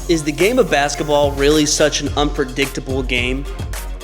Is the game of basketball really such an unpredictable game?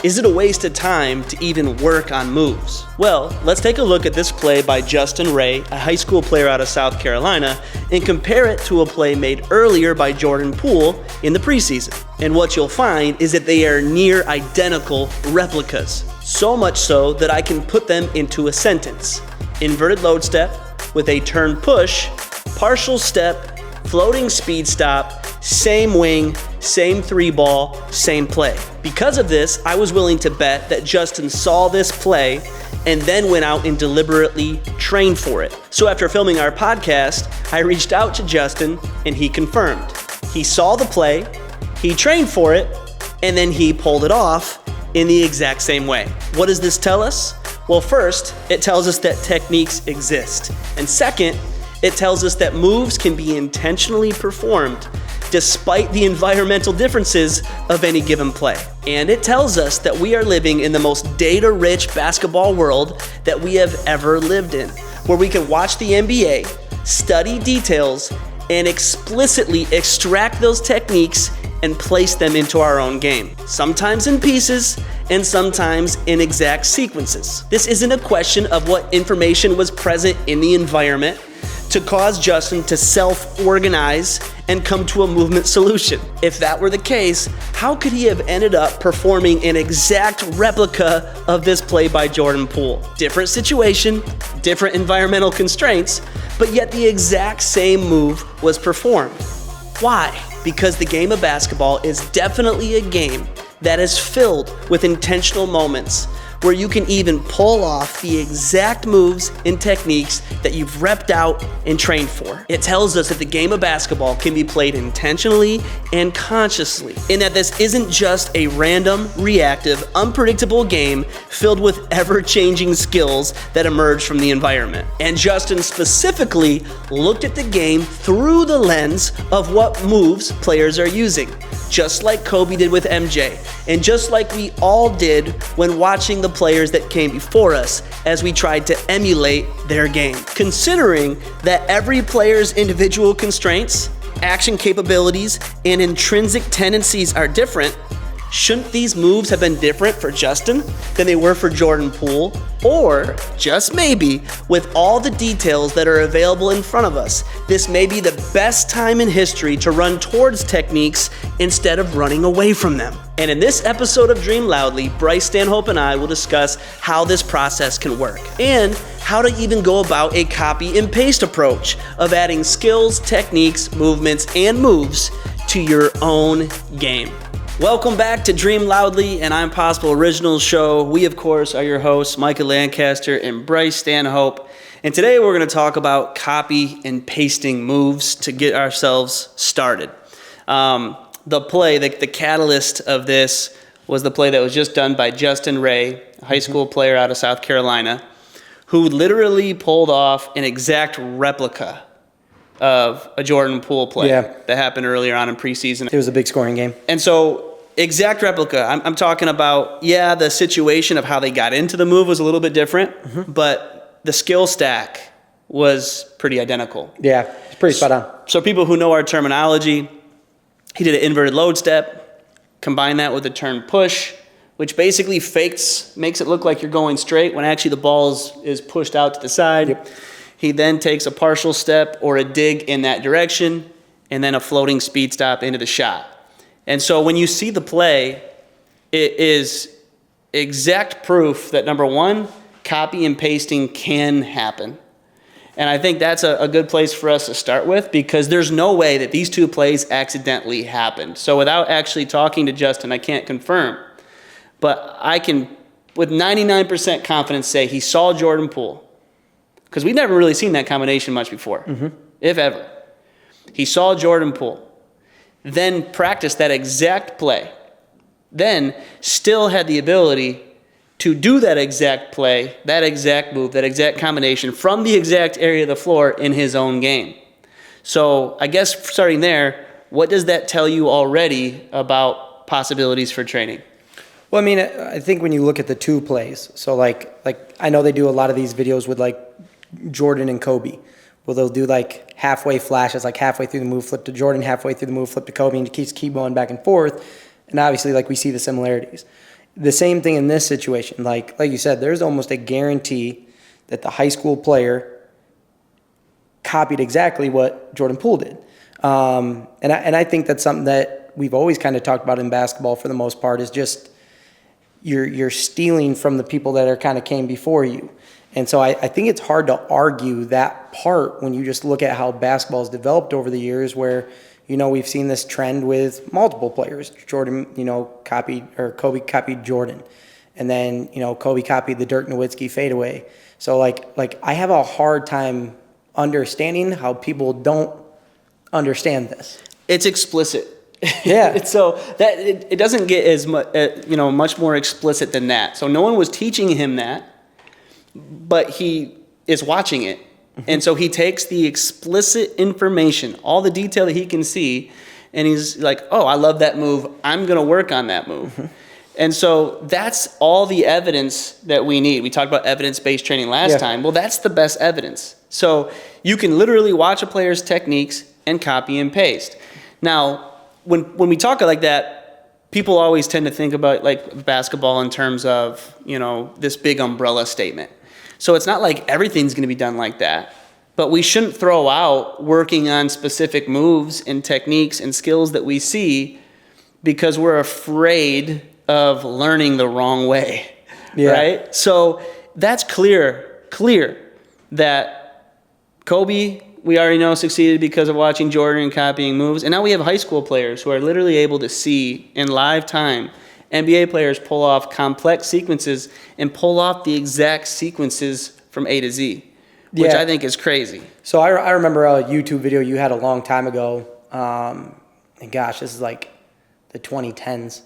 Is it a waste of time to even work on moves? Well, let's take a look at this play by Justin Ray, a high school player out of South Carolina, and compare it to a play made earlier by Jordan Poole in the preseason. And what you'll find is that they are near identical replicas. So much so that I can put them into a sentence. Inverted load step with a turn push, partial step, floating speed stop, same wing, same three ball, same play. Because of this, I was willing to bet that Justin saw this play and then went out and deliberately trained for it. So after filming our podcast, I reached out to Justin and he confirmed. He saw the play, he trained for it, and then he pulled it off in the exact same way. What does this tell us? Well, first, it tells us that techniques exist. And second, it tells us that moves can be intentionally performed despite the environmental differences of any given play. And it tells us that we are living in the most data-rich basketball world that we have ever lived in, where we can watch the NBA, study details, and explicitly extract those techniques and place them into our own game, sometimes in pieces and sometimes in exact sequences. This isn't a question of what information was present in the environment to cause Justin to self-organize and come to a movement solution. If that were the case, how could he have ended up performing an exact replica of this play by Jordan Poole? Different situation, different environmental constraints, but yet the exact same move was performed. Why? Because the game of basketball is definitely a game that is filled with intentional moments where you can even pull off the exact moves and techniques that you've repped out and trained for. It tells us that the game of basketball can be played intentionally and consciously, and that this isn't just a random, reactive, unpredictable game filled with ever-changing skills that emerge from the environment. And Justin specifically looked at the game through the lens of what moves players are using, just like Kobe did with MJ, and just like we all did when watching the players that came before us as we tried to emulate their game. Considering that every player's individual constraints, action capabilities, and intrinsic tendencies are different, shouldn't these moves have been different for Justin than they were for Jordan Poole? Or, just maybe, with all the details that are available in front of us, this may be the best time in history to run towards techniques instead of running away from them. And in this episode of Dream Loudly, Bryce, Stanhope, and I will discuss how this process can work and how to even go about a copy and paste approach of adding skills, techniques, movements, and moves to your own game. Welcome back to Dream Loudly and I'm Possible Originals show. We, of course, are your hosts, Micah, Lancaster, and Bryce Stanhope. And today we're going to talk about copy and pasting moves to get ourselves started. The play, the catalyst of this was the play that was just done by Justin Ray, a high school player out of South Carolina, who literally pulled off an exact replica of a Jordan Poole play that happened earlier on in preseason. It was a big scoring game. And so, exact replica. I'm talking about, the situation of how they got into the move was a little bit different, but the skill stack was pretty identical. Yeah, it's pretty spot on. So people who know our terminology, he did an inverted load step, combine that with a turn push, which basically makes it look like you're going straight when actually the ball is pushed out to the side. Yep. He then takes a partial step or a dig in that direction, and then a floating speed stop into the shot. And so when you see the play, it is exact proof that, number one, copy and pasting can happen. And I think that's a good place for us to start with, because there's no way that these two plays accidentally happened. So without actually talking to Justin, I can't confirm. But I can, with 99% confidence, say he saw Jordan Poole. Because we've never really seen that combination much before, if ever. He saw Jordan Poole, then practiced that exact play, then still had the ability to do that exact play, that exact move, that exact combination from the exact area of the floor in his own game. So I guess starting there, what does that tell you already about possibilities for training? Well, I mean, I think when you look at the two plays, so like I know they do a lot of these videos with like Jordan and Kobe, where they'll do like halfway flashes, like halfway through the move, flip to Jordan, halfway through the move, flip to Kobe, and just keep going back and forth. And obviously, like, we see the similarities. The same thing in this situation. Like you said, there's almost a guarantee that the high school player copied exactly what Jordan Poole did. And I think that's something that we've always kind of talked about in basketball for the most part, is just you're stealing from the people that are kind of came before you. And so I think it's hard to argue that part when you just look at how basketball has developed over the years, where, you know, we've seen this trend with multiple players. Jordan, you know, Kobe copied Jordan. And then, you know, Kobe copied the Dirk Nowitzki fadeaway. So like I have a hard time understanding how people don't understand this. It's explicit. Yeah. So that it doesn't get as much, much more explicit than that. So no one was teaching him that, but he is watching it. And so he takes the explicit information, all the detail that he can see, and he's like, oh, I love that move. I'm going to work on that move. And so that's all the evidence that we need. We talked about evidence-based training last time. Well, that's the best evidence. So you can literally watch a player's techniques and copy and paste. Now, when we talk like that, people always tend to think about like basketball in terms of, this big umbrella statement. So it's not like everything's going to be done like that. But we shouldn't throw out working on specific moves and techniques and skills that we see because we're afraid of learning the wrong way, right? So that's clear that Kobe, we already know, succeeded because of watching Jordan and copying moves. And now we have high school players who are literally able to see in live time NBA players pull off complex sequences and pull off the exact sequences from A to Z, which I think is crazy. So I remember a YouTube video you had a long time ago. And gosh, this is like the 2010s,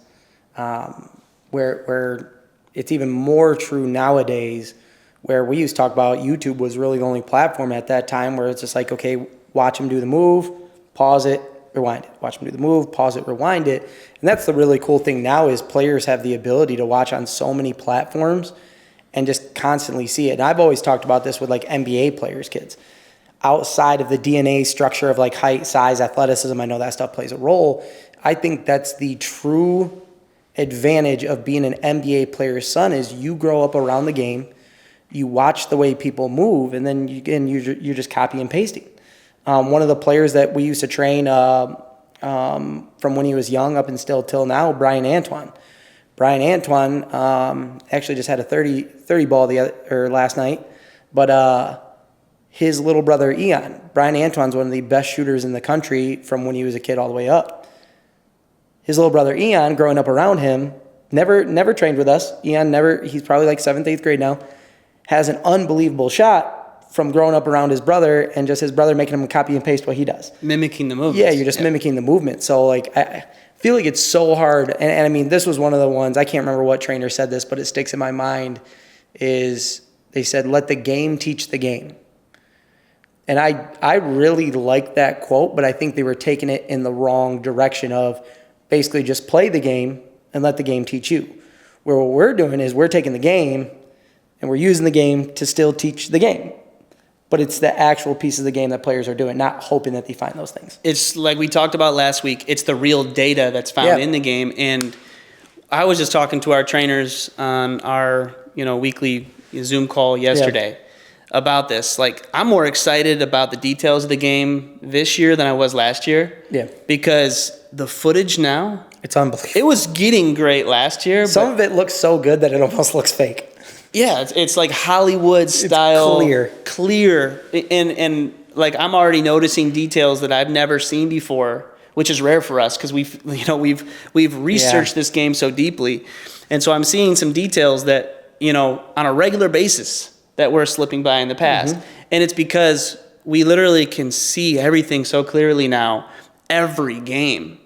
where it's even more true nowadays, where we used to talk about YouTube was really the only platform at that time where it's just like, okay, watch him do the move, pause it, rewind it. Watch him do the move, pause it, rewind it. And that's the really cool thing now, is players have the ability to watch on so many platforms and just constantly see it. And I've always talked about this with like NBA players, kids. Outside of the DNA structure of like height, size, athleticism, I know that stuff plays a role. I think that's the true advantage of being an NBA player's son, is you grow up around the game, you watch the way people move, and then you're just copy and pasting. One of the players that we used to train from when he was young up and still till now, Brian Antoine. Brian Antoine actually just had a 30 ball last night, but his little brother Ian, Brian Antoine's one of the best shooters in the country from when he was a kid all the way up. His little brother Ian, growing up around him, never trained with us. He's probably like 7th, 8th grade now, has an unbelievable shot from growing up around his brother and just his brother making him copy and paste what he does. Mimicking the movement. Yeah, you're just mimicking the movement. So like, I feel like it's so hard. And I mean, this was one of the ones, I can't remember what trainer said this, but it sticks in my mind, is they said, let the game teach the game. And I really like that quote, but I think they were taking it in the wrong direction of basically just play the game and let the game teach you. Where what we're doing is we're taking the game and we're using the game to still teach the game. But it's the actual piece of the game that players are doing, not hoping that they find those things. It's like we talked about last week. It's the real data that's found in the game. And I was just talking to our trainers on our weekly Zoom call yesterday about this. Like, I'm more excited about the details of the game this year than I was last year. Yeah. Because the footage now, it's unbelievable. It was getting great last year. Some of it looks so good that it almost looks fake. Yeah, it's like Hollywood style. It's clear. And like, I'm already noticing details that I've never seen before, which is rare for us because we've researched this game so deeply. And so I'm seeing some details that, on a regular basis that we're slipping by in the past. Mm-hmm. And it's because we literally can see everything so clearly now, every game.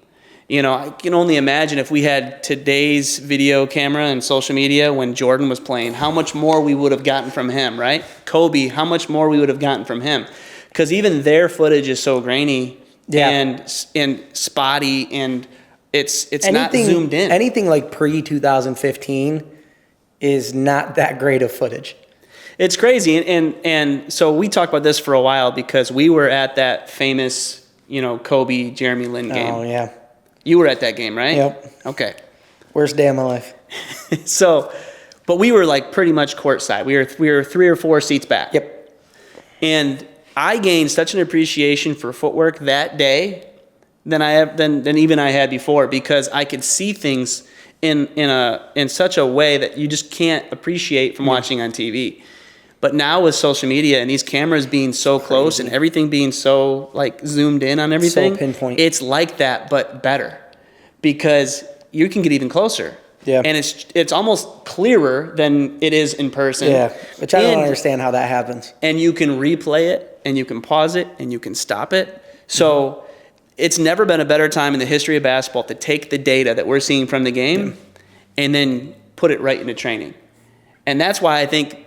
I can only imagine if we had today's video camera and social media when Jordan was playing, how much more we would have gotten from him, right? Kobe, how much more we would have gotten from him. Because even their footage is so grainy and spotty, and it's not zoomed in. Anything like pre-2015 is not that great of footage. It's crazy. And so we talked about this for a while because we were at that famous, Kobe, Jeremy Lin game. Oh, yeah. You were at that game, right? Yep. Okay. Worst day of my life. But we were like pretty much courtside. We were 3 or 4 seats back. Yep. And I gained such an appreciation for footwork that day than even I had before, because I could see things in such a way that you just can't appreciate from watching on TV. But now with social media and these cameras being so close and everything being so like zoomed in on everything, so pinpoint. It's like that but better, because you can get even closer. Yeah. And it's almost clearer than it is in person. Yeah, which I don't understand how that happens. And you can replay it, and you can pause it, and you can stop it. So it's never been a better time in the history of basketball to take the data that we're seeing from the game and then put it right into training. And that's why I think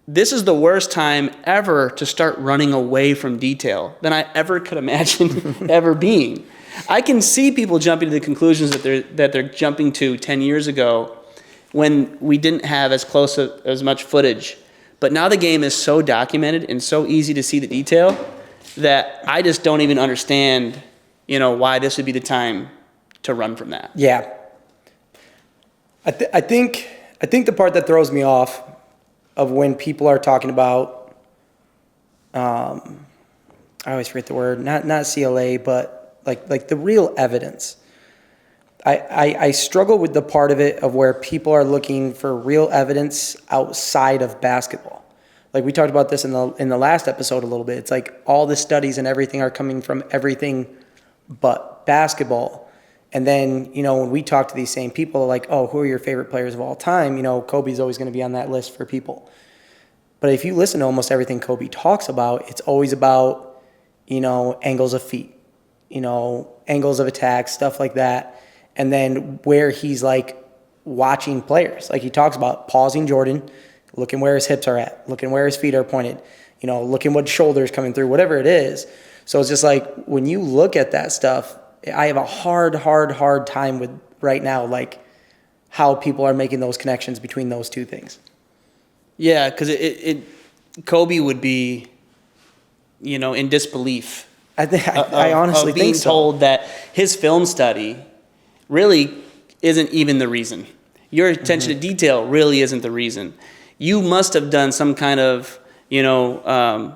this is the worst time ever to start running away from detail than I ever could imagine ever being. I can see people jumping to the conclusions that they're jumping to 10 years ago when we didn't have as much footage. But now the game is so documented and so easy to see the detail that I just don't even understand, why this would be the time to run from that. Yeah. I think the part that throws me off of when people are talking about, I always forget the word, not CLA, but like the real evidence. I struggle with the part of it of where people are looking for real evidence outside of basketball. Like we talked about this in the last episode a little bit. It's like all the studies and everything are coming from everything but basketball. And then, when we talk to these same people, like, oh, who are your favorite players of all time? Kobe's always going to be on that list for people. But if you listen to almost everything Kobe talks about, it's always about, angles of feet, angles of attack, stuff like that. And then where he's like watching players, like he talks about pausing Jordan, looking where his hips are at, looking where his feet are pointed, looking what shoulders coming through, whatever it is. So it's just like when you look at that stuff, I have a hard time with right now, like how people are making those connections between those two things. Yeah, because Kobe would be, in disbelief. I honestly being think so. Told that his film study really isn't even the reason. Your attention to detail really isn't the reason. You must have done some kind of,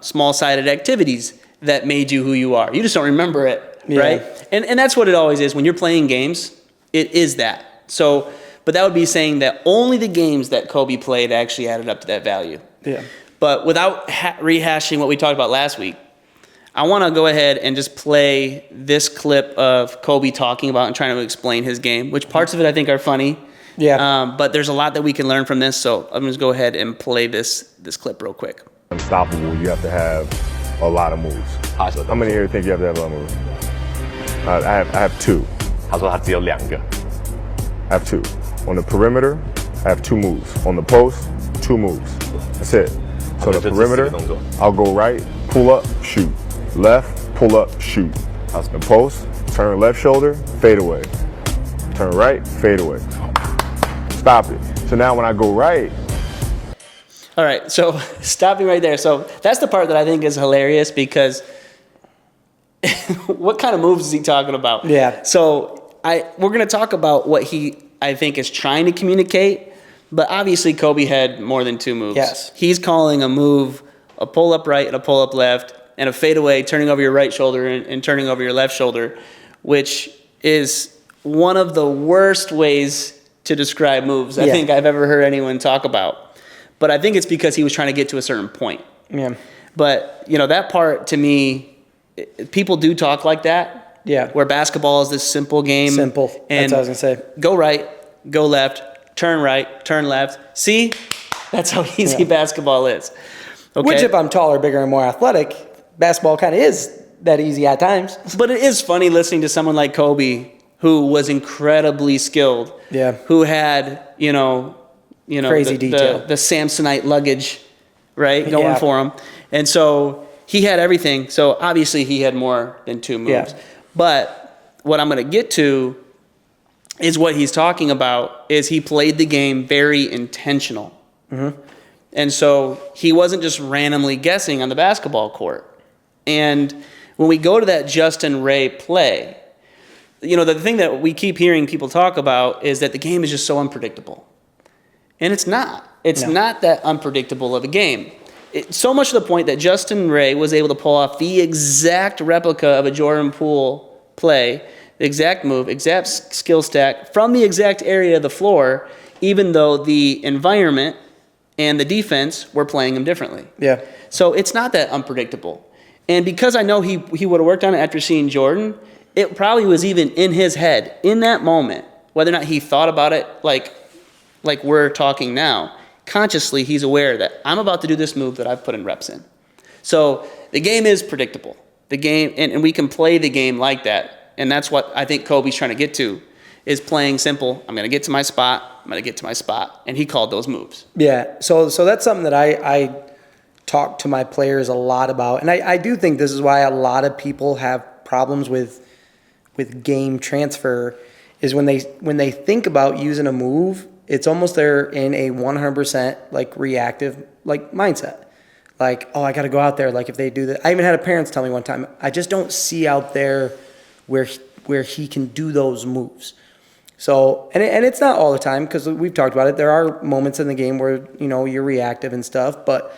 small-sided activities that made you who you are. You just don't remember it, right? And that's what it always is. When you're playing games, it is that. So, but that would be saying that only the games that Kobe played actually added up to that value. Yeah. But without rehashing what we talked about last week, I want to go ahead and just play this clip of Kobe talking about and trying to explain his game, which parts of it I think are funny. Yeah. But there's a lot that we can learn from this, so I'm just go ahead and play this clip real quick. Unstoppable, you have to have a lot of moves. How many here think you have to have a lot of moves? I have 2. 他说他只有2个。 I have 2. On the perimeter, I have 2 moves. On the post, 2 moves. That's it. So the perimeter, I'll go right, pull up, shoot. Left, pull up, shoot. The post, turn left shoulder, fade away. Turn right, fade away. Stop it. So now when I go right. All right, so stopping right there. So that's the part that I think is hilarious because what kind of moves is he talking about? Yeah. So we're going to talk about what I think is trying to communicate, but obviously Kobe had more than 2 moves. Yes. He's calling a move a pull-up right and a pull-up left and a fadeaway, turning over your right shoulder and turning over your left shoulder, which is one of the worst ways to describe moves I think I've ever heard anyone talk about. But I think it's because he was trying to get to a certain point. Yeah. But, that part to me, people do talk like that. Yeah. Where basketball is this simple game. Simple. And that's what I was going to say. Go right, go left, turn left. See? That's how easy basketball is. Okay? Which if I'm taller, bigger, and more athletic, basketball kind of is that easy at times. But it is funny listening to someone like Kobe, who was incredibly skilled. Yeah. Who had, crazy detail. The Samsonite luggage, right, going for him. And so he had everything. So obviously he had more than 2 moves. Yeah. But what I'm going to get to is what he's talking about is he played the game very intentional. Mm-hmm. And so he wasn't just randomly guessing on the basketball court. And when we go to that Justin Ray play, the thing that we keep hearing people talk about is that the game is just so unpredictable. And it's not. It's not that unpredictable of a game. So much to the point that Justin Ray was able to pull off the exact replica of a Jordan Poole play, the exact move, exact skill stack from the exact area of the floor, even though the environment and the defense were playing him differently. Yeah. So it's not that unpredictable. And because I know he would have worked on it after seeing Jordan, it probably was even in his head in that moment, whether or not he thought about it like we're talking now. Consciously, he's aware that I'm about to do this move that I've put in reps in. So the game is predictable. The game, and we can play the game like that. And that's what I think Kobe's trying to get to, is playing simple. I'm going to get to my spot. I'm going to get to my spot. And he called those moves. Yeah. So that's something that I talk to my players a lot about. And I do think this is why a lot of people have problems with game transfer, is when they think about using a move, it's almost they're in a 100% like reactive like mindset. Like, oh, I got to go out there. Like if they do that, I even had a parents tell me one time, I just don't see out there where he can do those moves. So, and it's not all the time, because we've talked about it. There are moments in the game where, you're reactive and stuff, but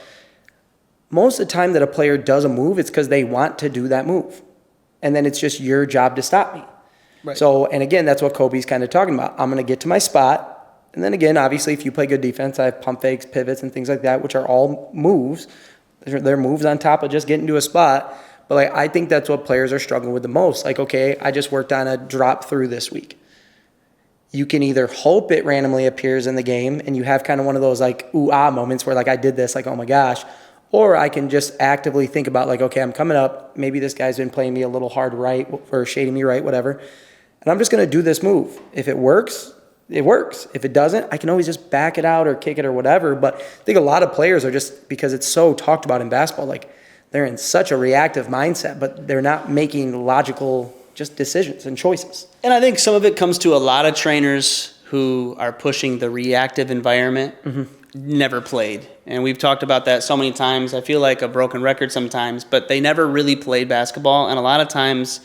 most of the time that a player does a move, it's because they want to do that move. And then it's just your job to stop me. Right. So, and again, that's what Kobe's kind of talking about. I'm going to get to my spot. And then again, obviously, if you play good defense, I have pump fakes, pivots, and things like that, which are all moves. They're moves on top of just getting to a spot. But I think that's what players are struggling with the most. Like, okay, I just worked on a drop through this week. You can either hope it randomly appears in the game and you have kind of one of those like ooh-ah moments where I did this, like, oh my gosh. Or I can just actively think about okay, I'm coming up. Maybe this guy's been playing me a little hard right or shading me right, whatever. And I'm just going to do this move. If it works, it works. If it doesn't, I can always just back it out or kick it or whatever. But I think a lot of players are just, because it's so talked about in basketball, they're in such a reactive mindset, but they're not making logical just decisions and choices. And I think some of it comes to a lot of trainers who are pushing the reactive environment, never played. And we've talked about that so many times. I feel like a broken record sometimes, but they never really played basketball. And a lot of times,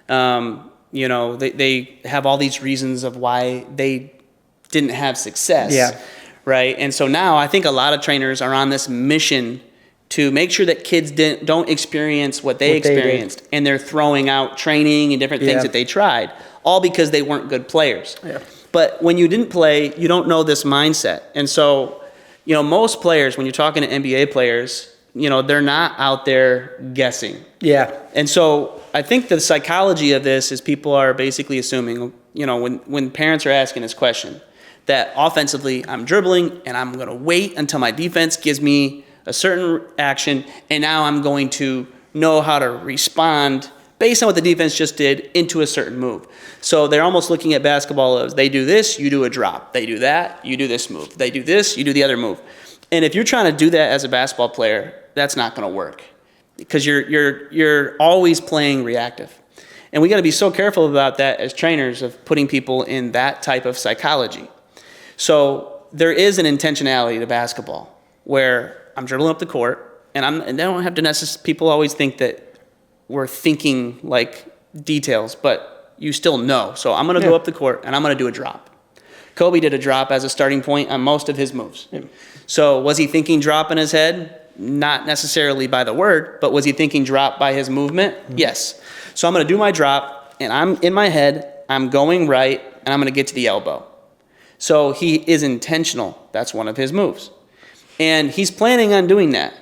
they have all these reasons of why they didn't have success. Yeah. Right. And so now I think a lot of trainers are on this mission to make sure that kids don't experience what they experienced. And they're throwing out training and different things that they tried, all because they weren't good players. Yeah. But when you didn't play, you don't know this mindset. And so, most players, when you're talking to NBA players, they're not out there guessing. Yeah. And so I think the psychology of this is people are basically assuming, when parents are asking this question, that offensively I'm dribbling and I'm going to wait until my defense gives me a certain action, and now I'm going to know how to respond based on what the defense just did into a certain move. So they're almost looking at basketball as they do this, you do a drop. They do that, you do this move. They do this, you do the other move. And if you're trying to do that as a basketball player, that's not going to work, because you're always playing reactive. And we got to be so careful about that as trainers, of putting people in that type of psychology. So there is an intentionality to basketball where I'm dribbling up the court, and they don't have to necessarily, people always think that we're thinking like details, but you still know. So I'm going to go up the court and I'm going to do a drop. Kobe did a drop as a starting point on most of his moves. Yeah. So was he thinking drop in his head? Not necessarily by the word, but was he thinking drop by his movement? Mm-hmm. Yes. So I'm going to do my drop, and I'm in my head, I'm going right, and I'm going to get to the elbow. So he is intentional. That's one of his moves. And he's planning on doing that.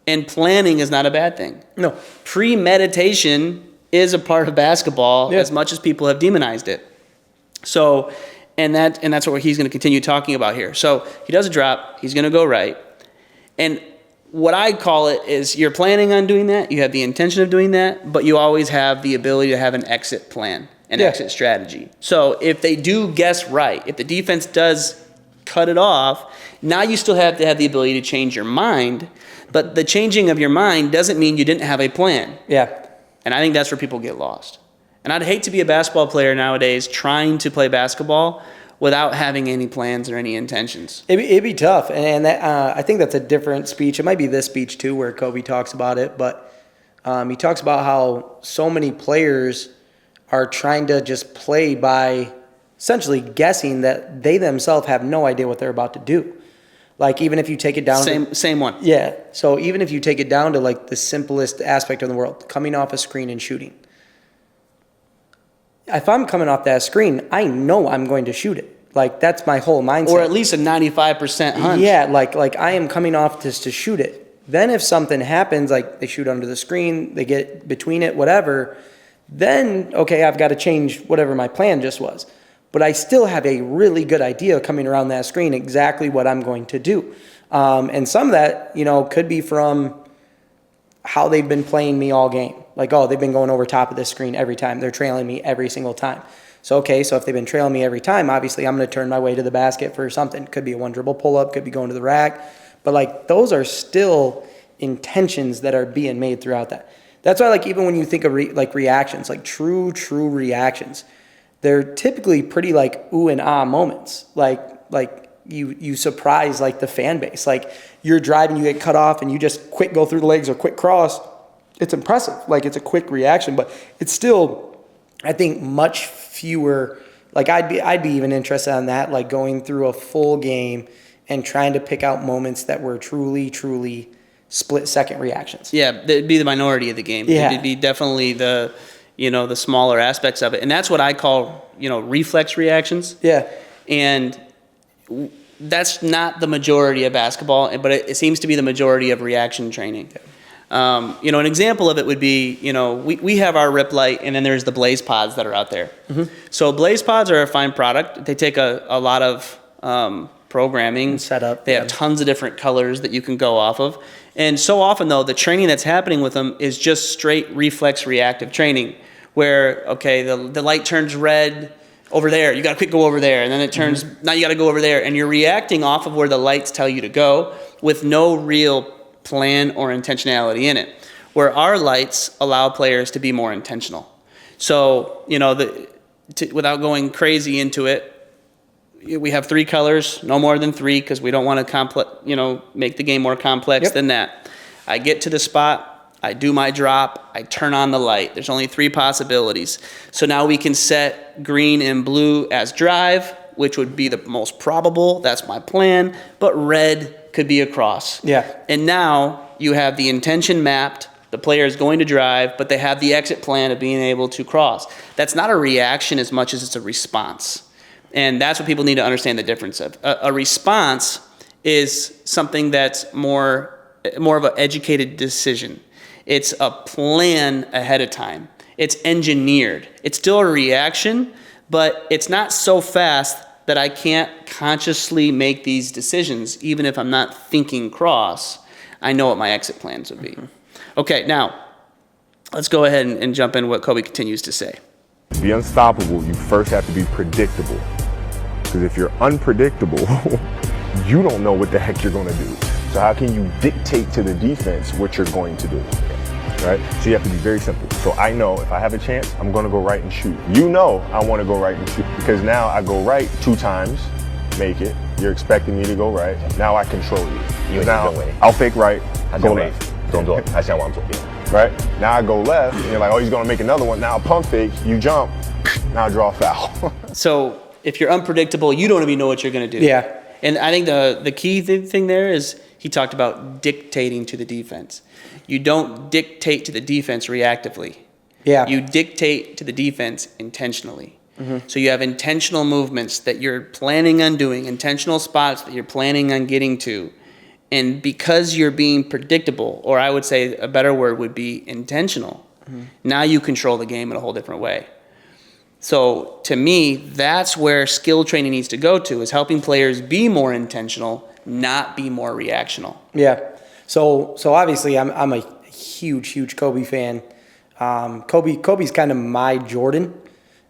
And planning is not a bad thing. No. Premeditation is a part of basketball, as much as people have demonized it. So, and that's what he's going to continue talking about here. So he does a drop. He's going to go right. And what I call it is, you're planning on doing that. You have the intention of doing that, but you always have the ability to have an exit plan, an exit strategy. So if they do guess right, if the defense does cut it off, now you still have to have the ability to change your mind. But the changing of your mind doesn't mean you didn't have a plan. Yeah. And I think that's where people get lost. And I'd hate to be a basketball player nowadays trying to play basketball without having any plans or any intentions. It'd be tough, and that, I think that's a different speech. It might be this speech too, where Kobe talks about it, but he talks about how so many players are trying to just play by essentially guessing that they themselves have no idea what they're about to do. Like, even if you take it down same one. Yeah. So even if you take it down to like the simplest aspect in the world, coming off a screen and shooting. If I'm coming off that screen, I know I'm going to shoot it. Like, that's my whole mindset. Or at least a 95% hunch. Yeah, like I am coming off just to shoot it. Then if something happens, like they shoot under the screen, they get between it, whatever, then, okay, I've got to change whatever my plan just was. But I still have a really good idea coming around that screen exactly what I'm going to do. And some of that, could be from how they've been playing me all game. Like, oh, they've been going over top of this screen every time. They're trailing me every single time. So, okay, so if they've been trailing me every time, obviously I'm going to turn my way to the basket for something. Could be a one dribble pull-up, could be going to the rack. But, like, those are still intentions that are being made throughout that. That's why, like, even when you think of reactions, like true reactions, they're typically pretty like ooh and ah moments. Like you surprise like the fan base. Like, you're driving, you get cut off, and you just quick go through the legs or quick cross. It's impressive. Like, it's a quick reaction, but it's still, I think, much fewer. Like, I'd be even interested in that, like going through a full game and trying to pick out moments that were truly split-second reactions. Yeah, it'd be the minority of the game. Yeah. It'd be definitely the smaller aspects of it. And that's what I call, reflex reactions. Yeah. And that's not the majority of basketball, but it seems to be the majority of reaction training. Yeah. An example of it would be, we have our Rip Light, and then there's the Blaze Pods that are out there. Mm-hmm. So Blaze Pods are a fine product. They take a lot of programming. And setup. They have tons of different colors that you can go off of. And so often, though, the training that's happening with them is just straight reflex reactive training, where, okay, the light turns red over there. You got to quick go over there. And then it turns, now you got to go over there. And you're reacting off of where the lights tell you to go with no real plan or intentionality in it, where our lights allow players to be more intentional. So, without going crazy into it, we have 3 colors, no more than 3, because we don't want to make the game more complex than that. I get to the spot, I do my drop, I turn on the light. There's only 3 possibilities. So now we can set green and blue as drive, which would be the most probable. That's my plan. But red could be a cross. Yeah. And now you have the intention mapped. The player is going to drive, but they have the exit plan of being able to cross. That's not a reaction as much as it's a response. And that's what people need to understand the difference of. A response is something that's more of an educated decision. It's a plan ahead of time. It's engineered. It's still a reaction, but it's not so fast that I can't consciously make these decisions. Even if I'm not thinking cross, I know what my exit plans would be. Okay, now, let's go ahead and jump in what Kobe continues to say. To be unstoppable, you first have to be predictable. Because if you're unpredictable, you don't know what the heck you're going to do. So how can you dictate to the defense what you're going to do? Right? So you have to be very simple. So I know if I have a chance, I'm going to go right and shoot. You know I want to go right and shoot. Because now I go right 2 times, make it. You're expecting me to go right. Now I control you. Now I'll fake right, go left. Right? Now I go left, and you're like, oh, he's going to make another one. Now pump fake, you jump, now I draw a foul. So if you're unpredictable, you don't even know what you're going to do. Yeah. And I think the key thing there is he talked about dictating to the defense. You don't dictate to the defense reactively. Yeah. You dictate to the defense intentionally. Mm-hmm. So you have intentional movements that you're planning on doing, intentional spots that you're planning on getting to. And because you're being predictable, or I would say a better word would be intentional, now you control the game in a whole different way. So to me, that's where skill training needs to go to, is helping players be more intentional, not be more reactional. Yeah. So obviously I'm a huge Kobe fan. Kobe's kind of my Jordan,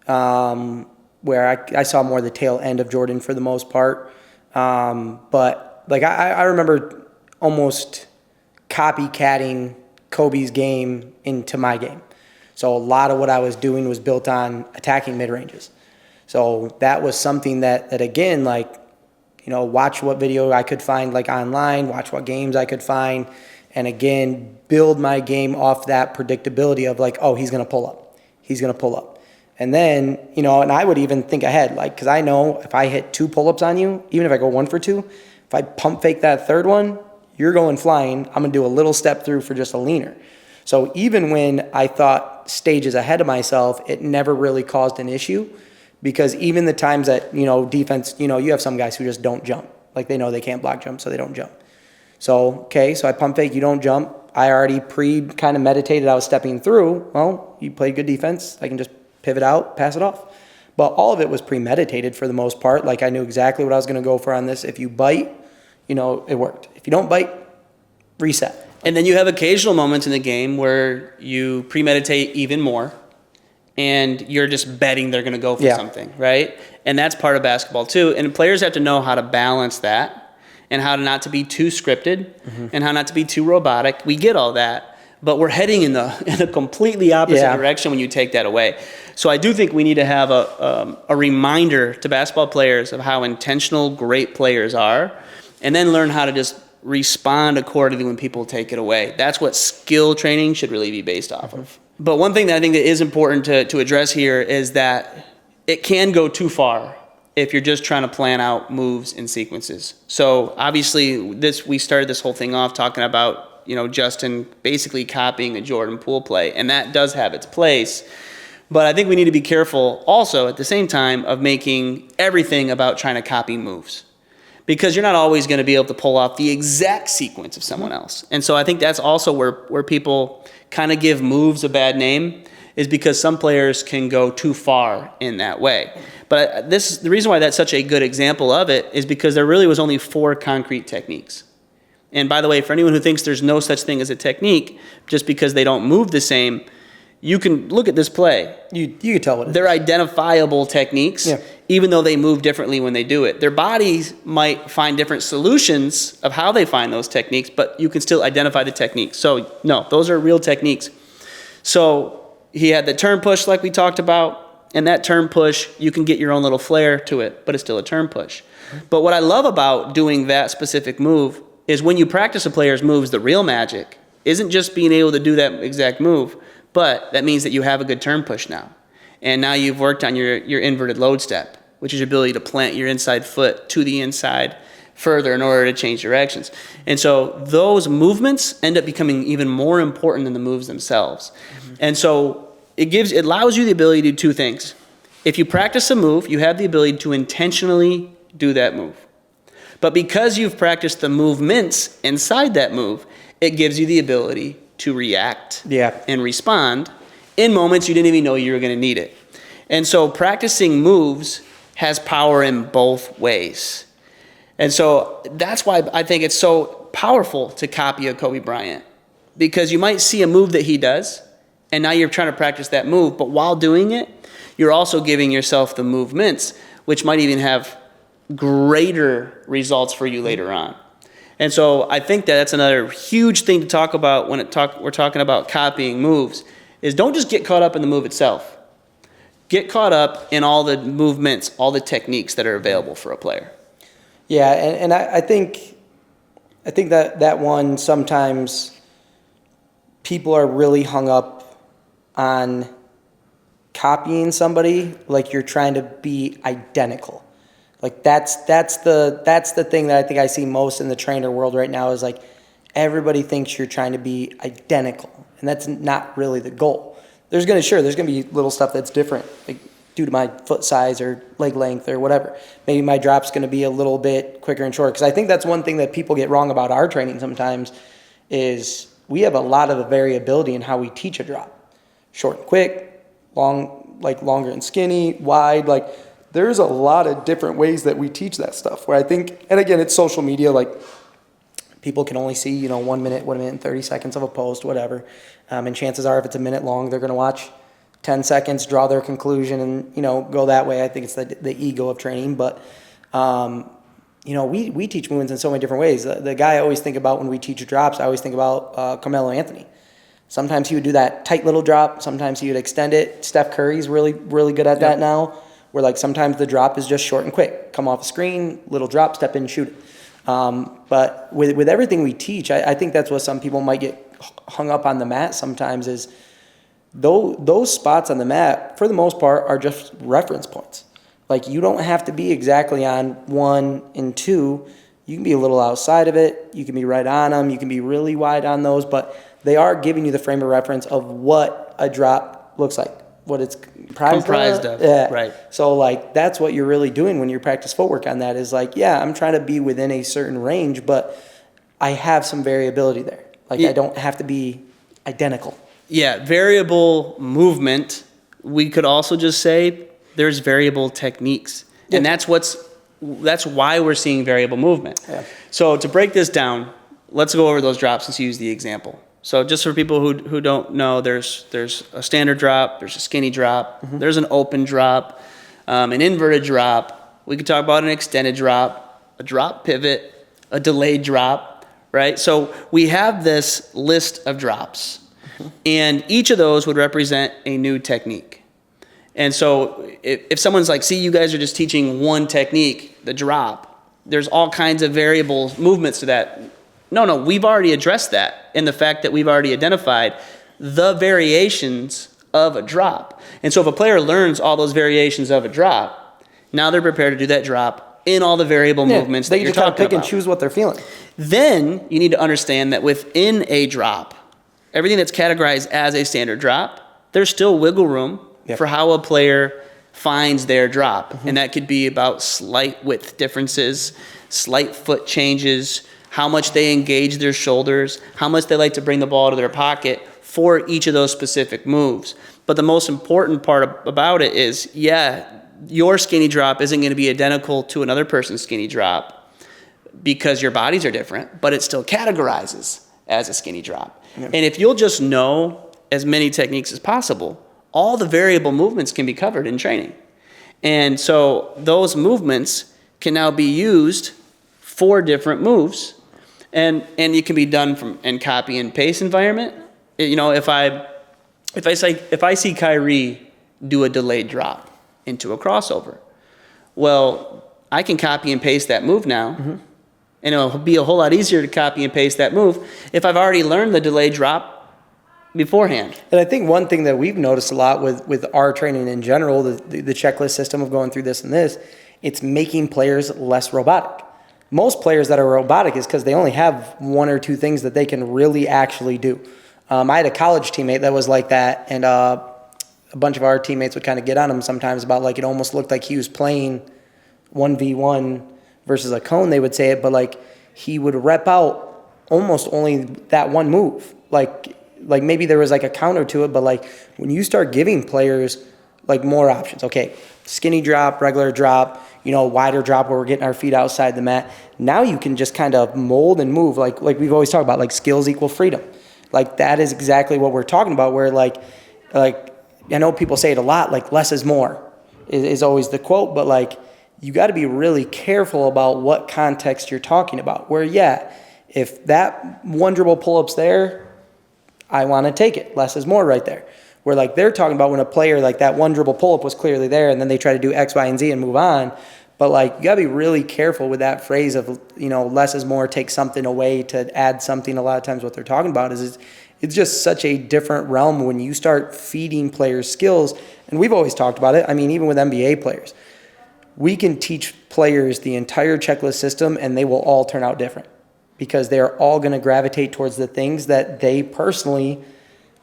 where I saw more the tail end of Jordan for the most part. But like I remember almost copycatting Kobe's game into my game. So a lot of what I was doing was built on attacking mid-ranges. So that was something that again, like, watch what video I could find like online, watch what games I could find, and again, build my game off that predictability of like, oh, he's going to pull up. He's going to pull up. And then, and I would even think ahead, like, because I know if I hit 2 pull-ups on you, even if I go 1 for 2, if I pump fake that third one, you're going flying. I'm going to do a little step through for just a leaner. So even when I thought stages ahead of myself, it never really caused an issue, because even the times that, defense, you have some guys who just don't jump. Like, they know they can't block jump, so they don't jump. So I pump fake, you don't jump. I already kind of meditated, I was stepping through. Well, you played good defense. I can just pivot out, pass it off. But all of it was premeditated for the most part. Like, I knew exactly what I was going to go for on this. If you bite, it worked. If you don't bite, reset. And then you have occasional moments in the game where you premeditate even more, and you're just betting they're going to go for something, right? And that's part of basketball too. And players have to know how to balance that, and how not to be too scripted, and how not to be too robotic. We get all that. But we're heading in a completely opposite direction when you take that away. So I do think we need to have a reminder to basketball players of how intentional great players are, and then learn how to just respond accordingly when people take it away. That's what skill training should really be based off of. But one thing that I think that is important to address here is that it can go too far if you're just trying to plan out moves and sequences. So obviously we started this whole thing off talking about Justin basically copying a Jordan Poole play, and that does have its place. But I think we need to be careful also at the same time of making everything about trying to copy moves, because you're not always going to be able to pull off the exact sequence of someone else. And so I think that's also where people kind of give moves a bad name, is because some players can go too far in that way. But the reason why that's such a good example of it is because there really was only 4 concrete techniques. And by the way, for anyone who thinks there's no such thing as a technique just because they don't move the same, you can look at this play. You can tell what it is. They're identifiable techniques, even though they move differently when they do it. Their bodies might find different solutions of how they find those techniques, but you can still identify the techniques. So no, those are real techniques. So he had the turn push like we talked about, and that turn push, you can get your own little flair to it, but it's still a turn push. But what I love about doing that specific move is when you practice a player's moves, the real magic isn't just being able to do that exact move, but that means that you have a good turn push now. And now you've worked on your inverted load step, which is your ability to plant your inside foot to the inside further in order to change directions. And so those movements end up becoming even more important than the moves themselves. And so it allows you the ability to do 2 things. If you practice a move, you have the ability to intentionally do that move. But because you've practiced the movements inside that move, it gives you the ability to react and respond in moments you didn't even know you were going to need it. And so practicing moves has power in both ways. And so that's why I think it's so powerful to copy a Kobe Bryant, because you might see a move that he does, and now you're trying to practice that move, but while doing it, you're also giving yourself the movements, which might even have greater results for you later on. And so I think that's another huge thing to talk about when we're talking about copying moves, is don't just get caught up in the move itself. Get caught up in all the movements, all the techniques that are available for a player. Yeah, and I think that one, sometimes people are really hung up on copying somebody like you're trying to be identical. Like that's the thing that I think I see most in the trainer world right now, is like everybody thinks you're trying to be identical, and that's not really the goal. There's gonna be little stuff that's different, like due to my foot size or leg length or whatever. Maybe my drop's gonna be a little bit quicker and short, because I think that's one thing that people get wrong about our training sometimes, is we have a lot of variability in how we teach a drop. Short and quick, long, like longer and skinny, wide, like there's a lot of different ways that we teach that stuff, where I think, and again, it's social media, like people can only see, 1 minute and 30 seconds of a post, whatever. And chances are if it's a minute long, they're going to watch 10 seconds, draw their conclusion, and, go that way. I think it's the ego of training. But, we teach movements in so many different ways. The guy I always think about when we teach drops, I always think about Carmelo Anthony. Sometimes he would do that tight little drop. Sometimes he would extend it. Steph Curry's really, really good at that now. where like sometimes the drop is just short and quick. Come off the screen, little drop, step in, shoot it. But with everything we teach, I think that's what some people might get hung up on the mat sometimes is those spots on the mat, for the most part, are just reference points. Like you don't have to be exactly on 1 and 2. You can be a little outside of it. You can be right on them. You can be really wide on those, but they are giving you the frame of reference of what a drop looks like, what it's comprised of. Yeah. Right. So like that's what you're really doing when you practice footwork on that is like, yeah, I'm trying to be within a certain range, but I have some variability there. Like I don't have to be identical. Yeah, variable movement. We could also just say there's variable techniques. Yeah. And that's why we're seeing variable movement. Yeah. So to break this down, let's go over those drops and use the example. So just for people who don't know, there's a standard drop, there's a skinny drop, there's an open drop, an inverted drop. We could talk about an extended drop, a drop pivot, a delayed drop, right? So we have this list of drops, and each of those would represent a new technique. And so if someone's like, see, you guys are just teaching one technique, the drop, there's all kinds of variable movements to that. No, we've already addressed that in the fact that we've already identified the variations of a drop. And so if a player learns all those variations of a drop, now they're prepared to do that drop in all the variable movements that you're talking about. They just pick and choose what they're feeling. Then you need to understand that within a drop, everything that's categorized as a standard drop, there's still wiggle room for how a player finds their drop. And that could be about slight width differences, slight foot changes, how much they engage their shoulders, how much they like to bring the ball to their pocket for each of those specific moves. But the most important part about it is, your skinny drop isn't going to be identical to another person's skinny drop because your bodies are different, but it still categorizes as a skinny drop. And if you'll just know as many techniques as possible, all the variable movements can be covered in training. And so those movements can now be used for different moves. And it can be done from in copy and paste environment. You know, if I see Kyrie do a delayed drop into a crossover, well, I can copy and paste that move now, and it'll be a whole lot easier to copy and paste that move if I've already learned the delayed drop beforehand. And I think one thing that we've noticed a lot with our training in general, the checklist system of going through this and this, it's making players less robotic. Most players that are robotic is because they only have 1 or 2 things that they can really actually do. I had a college teammate that was like that, and a bunch of our teammates would kind of get on him sometimes about like it almost looked like he was playing 1v1 versus a cone, they would say it, but like he would rep out almost only that one move. Like maybe there was like a counter to it, but like when you start giving players like more options, okay, skinny drop, regular drop, wider drop where we're getting our feet outside the mat. Now you can just kind of mold and move like we've always talked about, like skills equal freedom. Like that is exactly what we're talking about, where like I know people say it a lot, like less is more is always the quote, but like you got to be really careful about what context you're talking about. Where if that one dribble pull-up's there, I want to take it. Less is more right there. Where like they're talking about when a player like that one dribble pull-up was clearly there and then they try to do X, Y, and Z and move on. But like you gotta be really careful with that phrase of, less is more, take something away to add something. A lot of times what they're talking about is it's just such a different realm when you start feeding players skills. And we've always talked about it. I mean, even with NBA players, we can teach players the entire checklist system and they will all turn out different because they're all gonna gravitate towards the things that they personally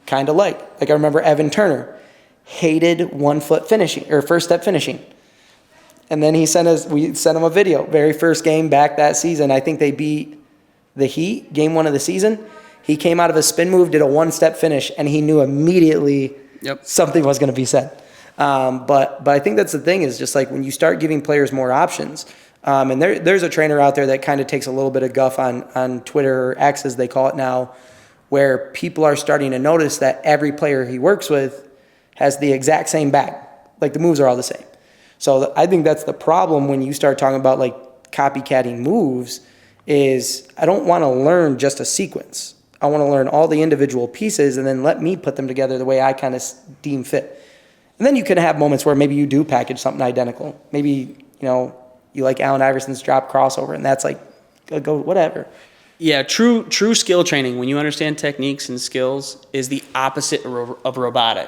kind of like I remember Evan Turner hated 1 foot finishing or first step finishing, and then we sent him a video. Very first game back that season, I think they beat the Heat, game 1 of the season. He came out of a spin move, did a 1-step finish, and he knew immediately something was going to be said. But I think that's the thing is just like when you start giving players more options. And there's a trainer out there that kind of takes a little bit of guff on Twitter or X as they call it now, where people are starting to notice that every player he works with has the exact same bag. Like the moves are all the same. So I think that's the problem when you start talking about like copycatting moves is I don't want to learn just a sequence. I want to learn all the individual pieces and then let me put them together the way I kind of deem fit. And then you can have moments where maybe you do package something identical. Maybe, you like Allen Iverson's drop crossover, and that's like, go whatever. Yeah, true skill training, when you understand techniques and skills, is the opposite of robotic.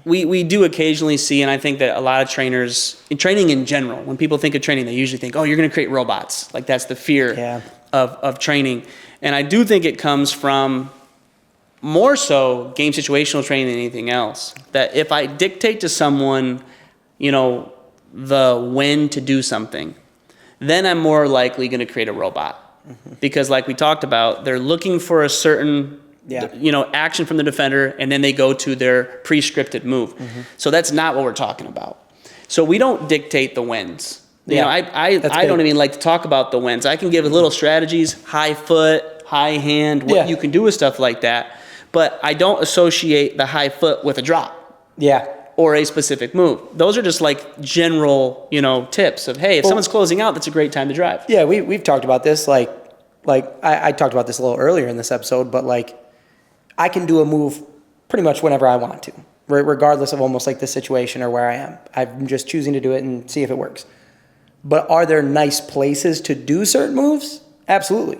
We do occasionally see, and I think that a lot of trainers, in training in general, when people think of training, they usually think, oh, you're going to create robots. Like that's the fear of training. And I do think it comes from more so game situational training than anything else. That if I dictate to someone, the when to do something, then I'm more likely going to create a robot. Mm-hmm. Because like we talked about, they're looking for a certain action from the defender, and then they go to their pre-scripted move. Mm-hmm. So that's not what we're talking about. So we don't dictate the wins. I don't even like to talk about the wins. I can give little strategies, high foot, high hand, what you can do with stuff like that. But I don't associate the high foot with a drop. Yeah. Or a specific move. Those are just like general, tips of, hey, if someone's closing out, that's a great time to drive. Yeah, we've talked about this. Like I talked about this a little earlier in this episode, but like I can do a move pretty much whenever I want to, regardless of almost like the situation or where I am. I'm just choosing to do it and see if it works. But are there nice places to do certain moves? Absolutely.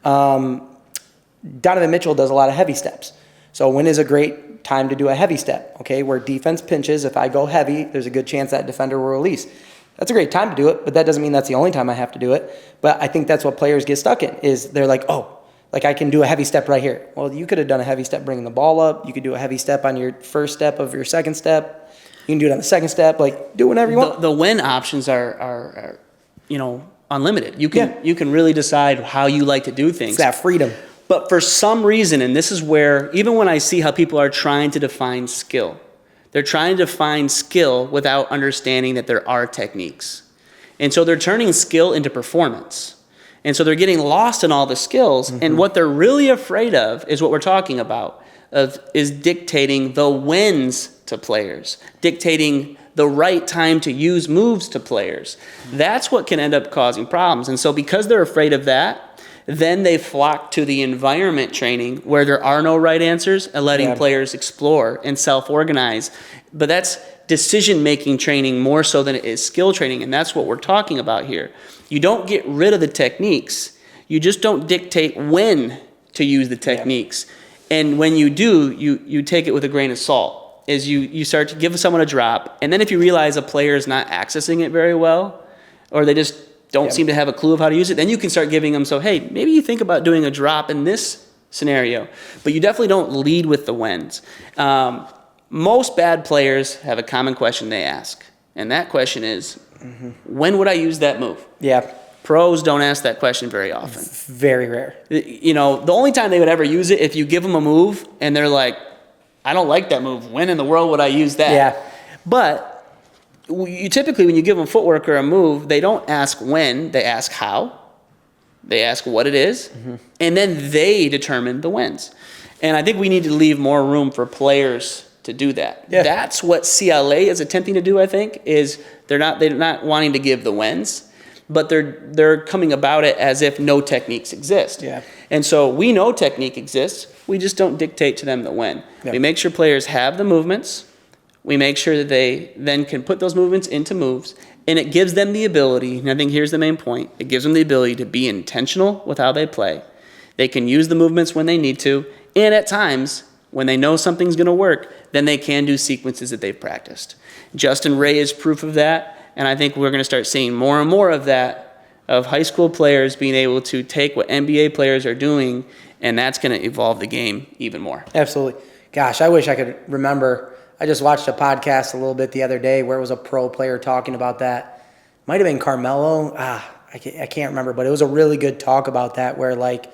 Donovan Mitchell does a lot of heavy steps. So when is a great time to do a heavy step? Okay, where defense pinches, if I go heavy, there's a good chance that defender will release. That's a great time to do it, but that doesn't mean that's the only time I have to do it. But I think that's what players get stuck in, is they're like, oh, like I can do a heavy step right here. Well, you could have done a heavy step bringing the ball up. You could do a heavy step on your first step of your second step. You can do it on the second step. Like, do whatever you want. The when options are unlimited. You can really decide how you like to do things. It's that freedom. But for some reason, and this is where, even when I see how people are trying to define skill, they're trying to define skill without understanding that there are techniques. And so they're turning skill into performance. And so they're getting lost in all the skills. Mm-hmm. And what they're really afraid of is what we're talking about, is dictating the wins to players, dictating the right time to use moves to players. That's what can end up causing problems. And so because they're afraid of that, then they flock to the environment training where there are no right answers and letting players explore and self-organize. But that's decision-making training more so than it is skill training, and that's what we're talking about here. You don't get rid of the techniques. You just don't dictate when to use the techniques. Yeah. And when you do, you take it with a grain of salt. As you start to give someone a drop, and then if you realize a player is not accessing it very well, or they just don't seem to have a clue of how to use it, then you can start giving them, so hey, maybe you think about doing a drop in this scenario, but you definitely don't lead with the wins. Most bad players have a common question they ask, and that question is, when would I use that move? Yeah. Pros don't ask that question very often. Very rare. The only time they would ever use it, if you give them a move and they're like, I don't like that move, when in the world would I use that? Yeah. But you typically, when you give them footwork or a move, they don't ask when, they ask how, they ask what it is, and then they determine the wins. And I think we need to leave more room for players to do that. Yeah. That's what CLA is attempting to do, I think, is they're not wanting to give the wins, but they're coming about it as if no techniques exist. Yeah. And so we know technique exists, we just don't dictate to them the when. Yeah. We make sure players have the movements. We make sure that they then can put those movements into moves, and it gives them the ability, and I think here's the main point, it gives them the ability to be intentional with how they play. They can use the movements when they need to, and at times, when they know something's going to work, then they can do sequences that they've practiced. Justin Ray is proof of that, and I think we're going to start seeing more and more of that, of high school players being able to take what NBA players are doing, and that's going to evolve the game even more. Absolutely. Gosh, I wish I could remember. I just watched a podcast a little bit the other day where it was a pro player talking about that. Might have been Carmelo. I can't remember, but it was a really good talk about that where like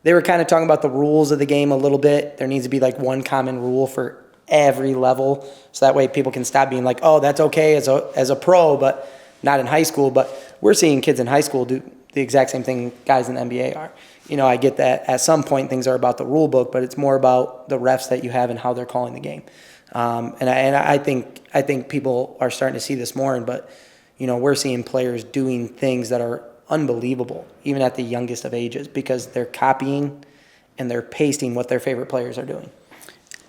they were kind of talking about the rules of the game a little bit. There needs to be like one common rule for every level, so that way people can stop being like, oh, that's okay as a pro, but not in high school. But we're seeing kids in high school do the exact same thing guys in the NBA are. I get that at some point things are about the rule book, but it's more about the refs that you have and how they're calling the game. And I think people are starting to see this more, but we're seeing players doing things that are unbelievable, even at the youngest of ages, because they're copying and they're pasting what their favorite players are doing.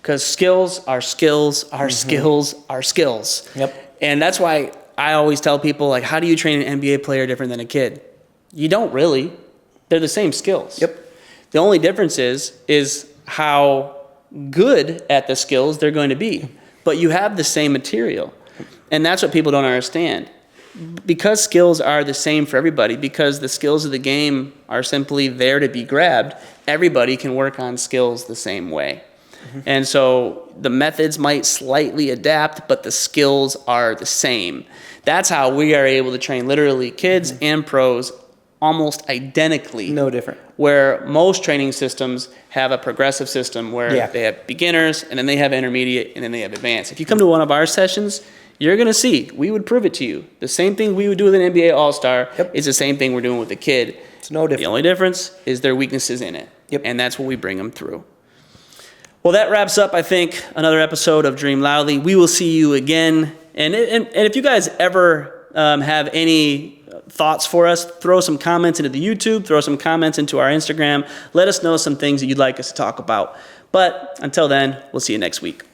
Because skills are skills are skills are skills. Yep. And that's why I always tell people, like, how do you train an NBA player different than a kid? You don't really. They're the same skills. Yep. The only difference is how good at the skills they're going to be. But you have the same material. And that's what people don't understand. Because skills are the same for everybody, because the skills of the game are simply there to be grabbed, everybody can work on skills the same way. And so the methods might slightly adapt, but the skills are the same. That's how we are able to train literally kids and pros almost identically. No different. Where most training systems have a progressive system where they have beginners, and then they have intermediate, and then they have advanced. If you come to one of our sessions, you're going to see, we would prove it to you. The same thing we would do with an NBA All-Star is the same thing we're doing with a kid. It's no different. The only difference is their weaknesses in it. Yep. And that's what we bring them through. Well, that wraps up, I think, another episode of Dream Loudly. We will see you again. And if you guys ever have any thoughts for us, throw some comments into the YouTube, throw some comments into our Instagram. Let us know some things that you'd like us to talk about. But until then, we'll see you next week.